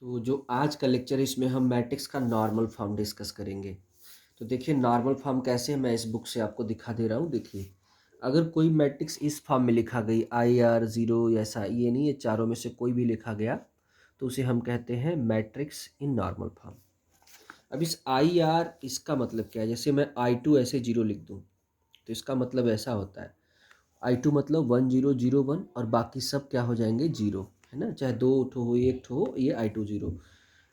तो जो आज का लेक्चर है इसमें हम मैट्रिक्स का नॉर्मल फॉर्म डिस्कस करेंगे। तो देखिए नॉर्मल फॉर्म कैसे है, मैं इस बुक से आपको दिखा दे रहा हूँ। देखिए अगर कोई मैट्रिक्स इस फॉर्म में लिखा गई आई आर जीरो ऐसा ये नहीं, ये चारों में से कोई भी लिखा गया तो उसे हम कहते हैं मैट्रिक्स इन नॉर्मल फॉर्म। अब इस आई आर इसका मतलब क्या है, जैसे मैं आई टू ऐसे जीरो लिख दूँ तो इसका मतलब ऐसा होता है आई टू मतलब 1001 और बाकी सब क्या हो जाएंगे जीरो, है ना। चाहे दो ठो हो एक ठो हो, ये आई टू जीरो।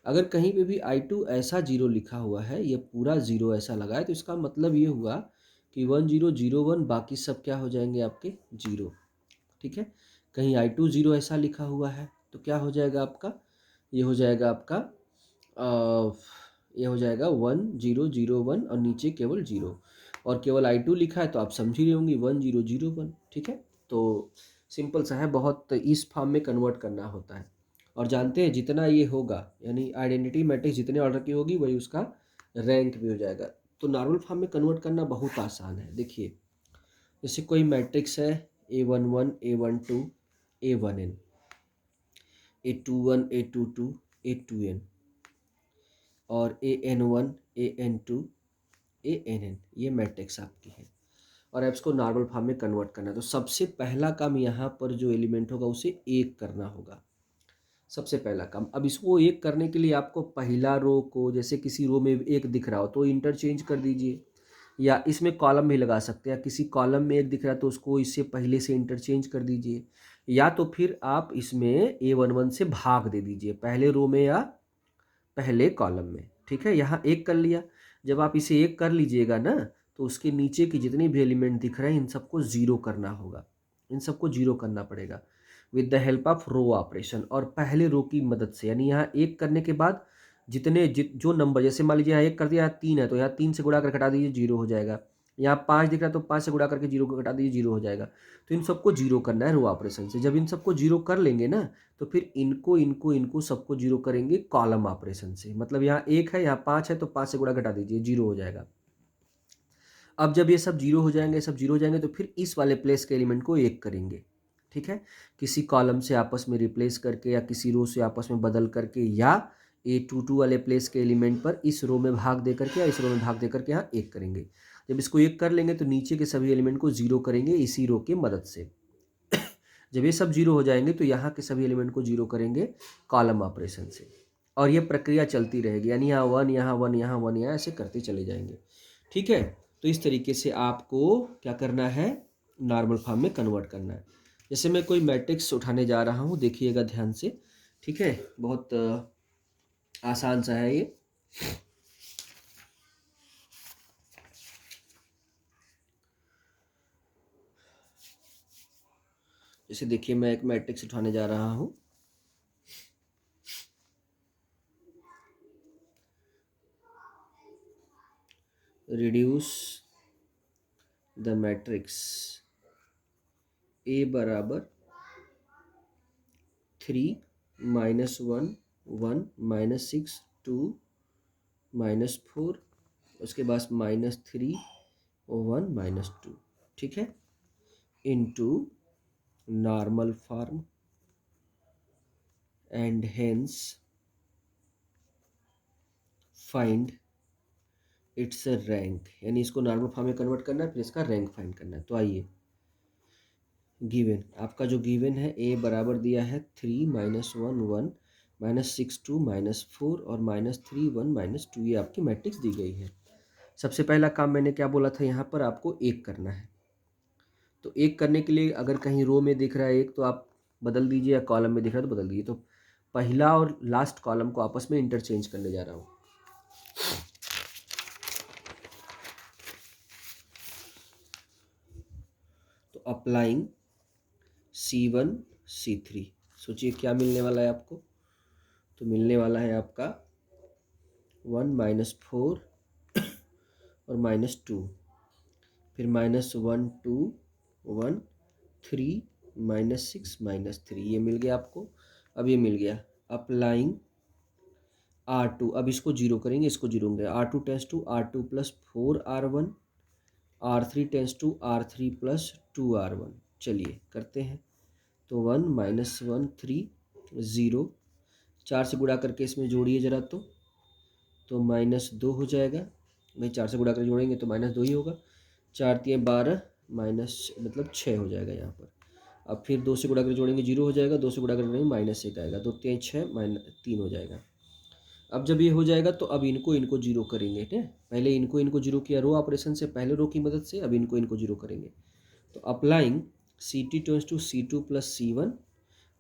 अगर कहीं पे भी आई टू ऐसा जीरो लिखा हुआ है, ये पूरा जीरो ऐसा लगा है, तो इसका मतलब ये हुआ कि 1001 बाकी सब क्या हो जाएंगे आपके जीरो। ठीक है। कहीं आई टू जीरो ऐसा लिखा हुआ है तो क्या हो जाएगा आपका, ये हो जाएगा आपका ये हो जाएगा 1001 और नीचे केवल जीरो। और केवल आई टू लिखा है तो आप समझ ही रहे होंगे 1001। ठीक है। तो सिंपल सा है, बहुत इस फॉर्म में कन्वर्ट करना होता है। और जानते हैं जितना ये होगा यानी आइडेंटिटी मैट्रिक्स जितने ऑर्डर की होगी वही उसका रैंक भी हो जाएगा। तो नॉर्मल फॉर्म में कन्वर्ट करना बहुत आसान है। देखिए जैसे कोई मैट्रिक्स है A11 A12 A1n A21 A22 A2n और AN1 AN2 ANn, ये मैट्रिक्स आपकी है और अब इसको नॉर्मल फॉर्म में कन्वर्ट करना है। तो सबसे पहला काम यहाँ पर जो एलिमेंट होगा उसे एक करना होगा, सबसे पहला काम। अब इसको एक करने के लिए आपको पहला रो को, जैसे किसी रो में एक दिख रहा हो तो इंटरचेंज कर दीजिए, या इसमें कॉलम भी लगा सकते हैं। या किसी कॉलम में एक दिख रहा है तो उसको इससे पहले से इंटरचेंज कर दीजिए, या तो फिर आप इसमें A11 से भाग दे दीजिए पहले रो में या पहले कॉलम में। ठीक है, यहाँ एक कर लिया। जब आप इसे एक कर लीजिएगा ना तो उसके नीचे के जितने भी एलिमेंट दिख रहे हैं इन सबको ज़ीरो करना होगा, इन सबको जीरो करना पड़ेगा with the help of row operation, और पहले रो की मदद से। यानी यहाँ एक करने के बाद जो नंबर, जैसे मान लीजिए यहाँ एक कर दिया, यहाँ तीन है तो यहाँ तीन से गुणा कर घटा दीजिए, जीरो हो जाएगा। यहाँ पाँच दिख रहा है तो पाँच से गुणा करके जीरो को घटा दीजिए, जीरो हो जाएगा। तो इन सबको जीरो करना है रो ऑपरेशन से। जब इन सबको जीरो कर लेंगे ना तो फिर इनको इनको इनको सबको जीरो करेंगे कॉलम ऑपरेशन से। मतलब यहाँ एक है यहाँ पाँच है तो पाँच से गुणा घटा दीजिए, जीरो हो जाएगा। अब जब ये सब जीरो हो जाएंगे, सब जीरो हो जाएंगे तो फिर इस वाले प्लेस के एलिमेंट को एक करेंगे। ठीक है, किसी कॉलम से आपस में रिप्लेस करके या किसी रो से आपस में बदल करके, या A22 वाले प्लेस के एलिमेंट पर इस रो में भाग दे करके या इस रो में भाग दे करके यहाँ एक करेंगे। जब इसको एक कर लेंगे तो नीचे के सभी एलिमेंट को जीरो करेंगे इसी रो की मदद से। जब ये सब जीरो हो जाएंगे तो यहाँ के सभी एलिमेंट को जीरो करेंगे कॉलम ऑपरेशन से, और ये प्रक्रिया चलती रहेगी। यानी यहाँ वन यहाँ वन यहाँ वन यहाँ ऐसे करते चले जाएंगे। ठीक है, तो इस तरीके से आपको क्या करना है, नॉर्मल फॉर्म में कन्वर्ट करना है। जैसे मैं कोई मैट्रिक्स उठाने जा रहा हूँ, देखिएगा ध्यान से। ठीक है, बहुत आसान सा है ये। जैसे देखिए मैं एक मैट्रिक्स उठाने जा रहा हूँ, रिड्यूस द मैट्रिक्स A बराबर 3 -1 1 -6 2 -4, उसके बाद -3 1 -2। ठीक है, into normal form and hence find its rank. यानी इसको नॉर्मल फॉर्म में कन्वर्ट करना है, फिर इसका रैंक फाइंड करना है। तो आइए, गिवन आपका जो गिवन है A बराबर दिया है 3 -1 1 -6 2 -4 और -3 1 -2, ये आपकी मैट्रिक्स दी गई है। सबसे पहला काम मैंने क्या बोला था, यहाँ पर आपको एक करना है। तो एक करने के लिए अगर कहीं रो में दिख रहा है एक तो आप बदल दीजिए, या कॉलम में दिख रहा है तो बदल दीजिए। तो पहला और लास्ट कॉलम को आपस में इंटरचेंज करने जा रहा हूँ। तो अप्लाइंग C1 C3, सोचिए क्या मिलने वाला है आपको। तो मिलने वाला है आपका 1 -4 और -2, फिर -1 2 1 3 -6 -3, ये मिल गया आपको। अब ये मिल गया, अप्लाइंग R2। अब इसको जीरो करेंगे, इसको जीरो होंगे। R2 tends to R2 + 4R1, R3 tends to R3 + 2R1। चलिए करते हैं। तो 1 -1 3 0, 4 से गुणा करके इसमें जोड़िए ज़रा, तो -2 हो जाएगा। भाई 4 से गुणा करके जोड़ेंगे तो -2 ही होगा। 4 तियाँ 12 माइनस मतलब 6 हो जाएगा यहाँ पर। अब फिर 2 से गुणा करके जोड़ेंगे 0 हो जाएगा, 2 से गुणा करके जोड़ेंगे -1 आएगा, 2 तियाँ 6 -3 हो जाएगा। अब जब ये हो जाएगा तो अब इनको जीरो करेंगे, ठीक है। पहले इनको जीरो किया रो ऑपरेशन से, पहले रो की मदद से, अब इनको जीरो करेंगे। तो applying C2 tends to C2 plus C1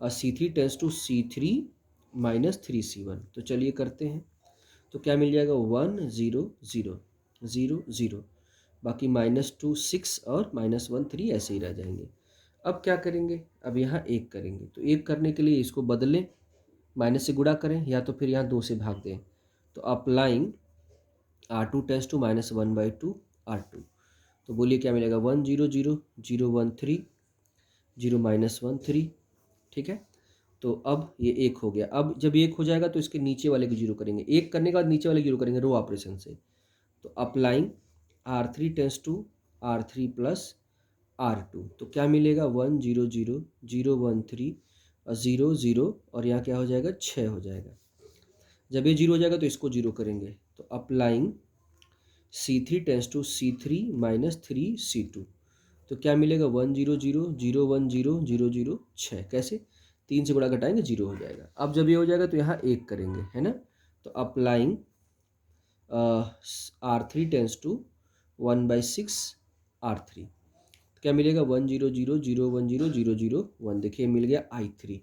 और C3 tends to C3 minus 3C1। तो चलिए करते हैं। तो क्या मिल जाएगा 1 0 0 0 0, बाकी -2 6 और -1 3 ऐसे ही रह जाएंगे। अब क्या करेंगे, अब यहाँ 1 करेंगे। तो 1 करने के लिए इसको बदलें, माइनस से गुणा करें या तो फिर यहाँ 2 से भाग दें। तो applying R2 tends to -1/2 R2। तो बोलिए क्या मिलेगा 1 0 0 0 1 3 0 -1 3, ठीक है। तो अब ये 1 हो गया। अब जब 1 हो जाएगा तो इसके नीचे वाले को जीरो करेंगे। 1 करने के बाद नीचे वाले जीरो करेंगे रो ऑपरेशन से। तो applying R3 tends to R3 plus R2। तो क्या मिलेगा 1 0 0 0 1 3 और 0 0 और यहाँ क्या हो जाएगा 6 हो जाएगा। जब ये जीरो हो जाएगा तो इसको जीरो करेंगे। तो applying C3 tends to C3 minus 3C2। तो क्या मिलेगा 1 0 0 0 1 0 0 0 6। कैसे, 3 से गुणा घटाएंगे 0 हो जाएगा। अब जब ये हो जाएगा तो यहाँ 1 करेंगे, है ना। तो applying R3 tends to 1/6 R3। क्या मिलेगा 1 0 0 0 1 0 0 0 1। देखिए मिल गया I3।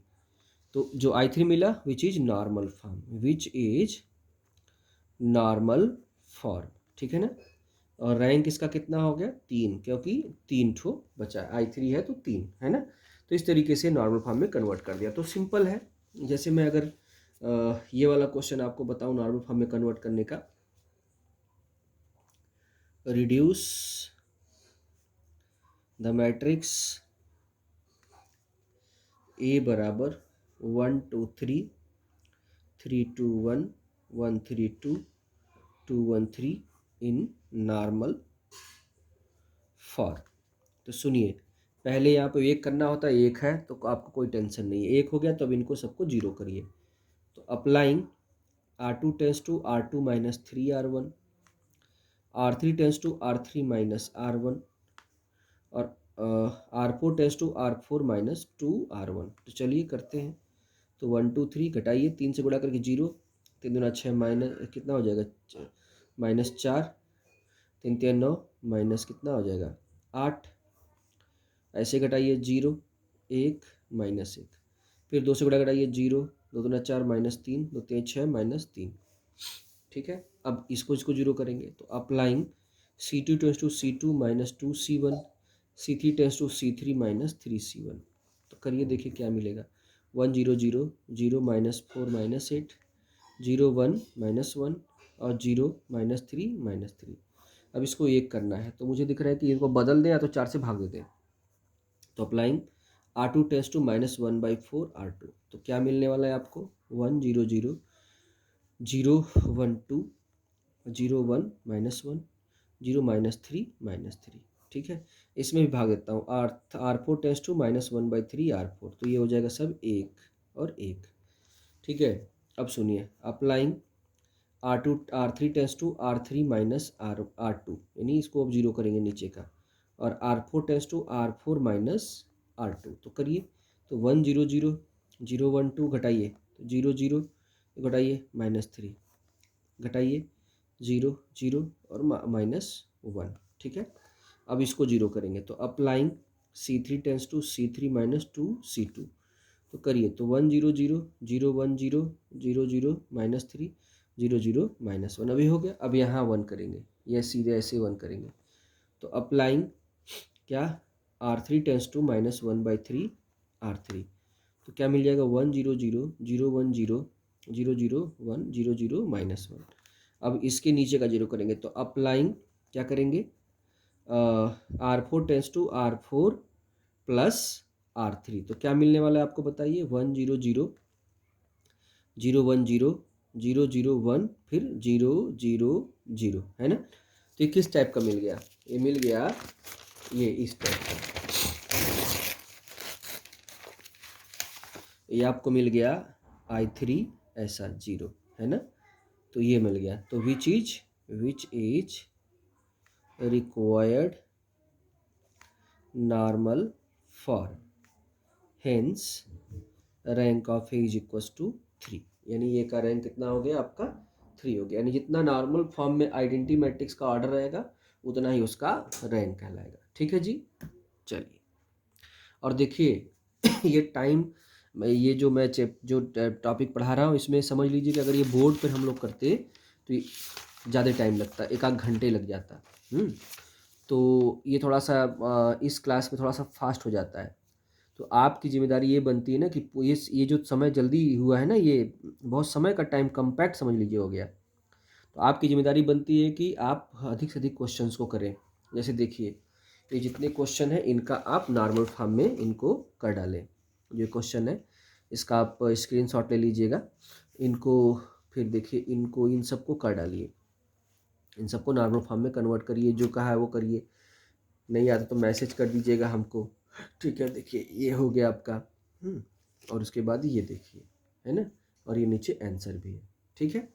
तो जो I3 मिला which is normal form, which is normal form, ठीक है ना। और रैंक इसका कितना हो गया 3, क्योंकि 3 ठो बचा है, I3 है तो 3 है ना। तो इस तरीके से नॉर्मल फॉर्म में कन्वर्ट कर दिया। तो सिंपल है। जैसे मैं अगर ये वाला क्वेश्चन आपको बताऊं नॉर्मल फॉर्म में कन्वर्ट करने का, रिड्यूस द मैट्रिक्स A बराबर 1 2 3 3 2 1 1 3 2 2 1 3 इन नॉर्मल फॉर्म। तो सुनिए, पहले यहाँ पे 1 करना होता है, 1 है तो आपको कोई टेंशन नहीं है। 1 हो गया तो अब इनको सबको जीरो करिए। तो applying R2 tends to R2 minus 3R1, R3 tends to R3 minus R1 और R4 tense to R4 minus 2R1। तो चलिए करते हैं। तो 1 2 3 घटाइए, 3 से गुणा करके 0, 3 दूना 6 माइनस कितना हो जाएगा -4, 3 3 9 माइनस कितना हो जाएगा 8। ऐसे घटाइए 0 1 -1, फिर 2 से गुणा घटाइए 0, 2 दूना 4 -3, 2 3 6 -3, ठीक है। अब इसको जीरो करेंगे। तो applying C2 tends to C2 minus 2C1, C3 tends to C3 minus 3C1। तो करिए, देखिए क्या मिलेगा 1 0 0 0 -4 -8 0 1 -1 और 0 -3 -3। अब इसको 1 करना है तो मुझे दिख रहा है कि इनको बदल दें या तो 4 से भाग देते हैं। तो applying R2 tends to -1/4 R2। तो क्या मिलने वाला है आपको 1 0 0 0 1 2 0 1 -1 0 -3 -3, ठीक है। इसमें भी भाग देता हूँ। R4 tense to -1/3 R4। तो ये हो जाएगा सब 1 और 1, ठीक है। अब सुनिए, applying R3 tends to R3 minus R2, यानी इसको अब जीरो करेंगे नीचे का, और R4 tense to R4 minus R2। तो करिए। तो 1 0 0 0 1 2 घटाइए, तो 0 0 घटाइए -3, घटाइए 0 0 और -1, ठीक है। अब इसको जीरो करेंगे। तो applying C3 tends to C3 minus 2C2। तो करिए। तो 1 0 0 0 1 0 0 0 -3 0 0 -1। अभी हो गया। अब यहाँ 1 करेंगे, यह सीधे ऐसे 1 करेंगे। तो अप्लाइंग क्या R3 टेंस टू -1/3 R3। तो क्या मिल जाएगा 1 0 0 0 1 0 0 0 1 0 0 -1। अब इसके नीचे का जीरो करेंगे। तो अप्लाइंग क्या करेंगे R4 tense to R4 plus R3। तो क्या मिलने वाला है आपको बताइए 1 0 0 0 1 0 0 0 1 फिर 0 0 0, है ना। तो ये किस टाइप का मिल गया, ये मिल गया ये इस टाइप का, ये आपको मिल गया I3 ऐसा 0, है ना। तो ये मिल गया। तो which is required normal form, hence rank of A is equals to 3। यानी ये का रैंक कितना हो गया आपका 3 हो गया। यानी जितना नॉर्मल फॉर्म में आइडेंटिटी मैट्रिक्स का ऑर्डर रहेगा उतना ही उसका रैंक कहलाएगा। ठीक है जी। चलिए, और देखिए ये टाइम, ये जो मैं जो टॉपिक पढ़ा रहा हूँ इसमें समझ लीजिए कि अगर ये बोर्ड पर हम लोग करते तो ये ज़्यादा टाइम लगता, एक आध घंटे लग जाता। तो ये थोड़ा सा इस क्लास में थोड़ा सा फास्ट हो जाता है। तो आपकी जिम्मेदारी ये बनती है ना कि ये जो समय जल्दी हुआ है ना, ये बहुत समय का टाइम कम्पैक्ट समझ लीजिए हो गया। तो आपकी जिम्मेदारी बनती है कि आप अधिक से अधिक क्वेश्चंस को करें। जैसे देखिए, ये जितने क्वेश्चन हैं इनका आप नॉर्मल फॉर्म में इनको कर डालें। जो क्वेश्चन है इसका आप स्क्रीनशॉट ले लीजिएगा, इनको फिर देखिए, इनको इन सबको कर डालिए, इन सबको नॉर्मल फॉर्म में कन्वर्ट करिए, जो कहा है वो करिए। नहीं आता तो मैसेज कर दीजिएगा हमको, ठीक है। देखिए ये हो गया आपका, और उसके बाद ये देखिए, है ना, और ये नीचे आंसर भी है। ठीक है।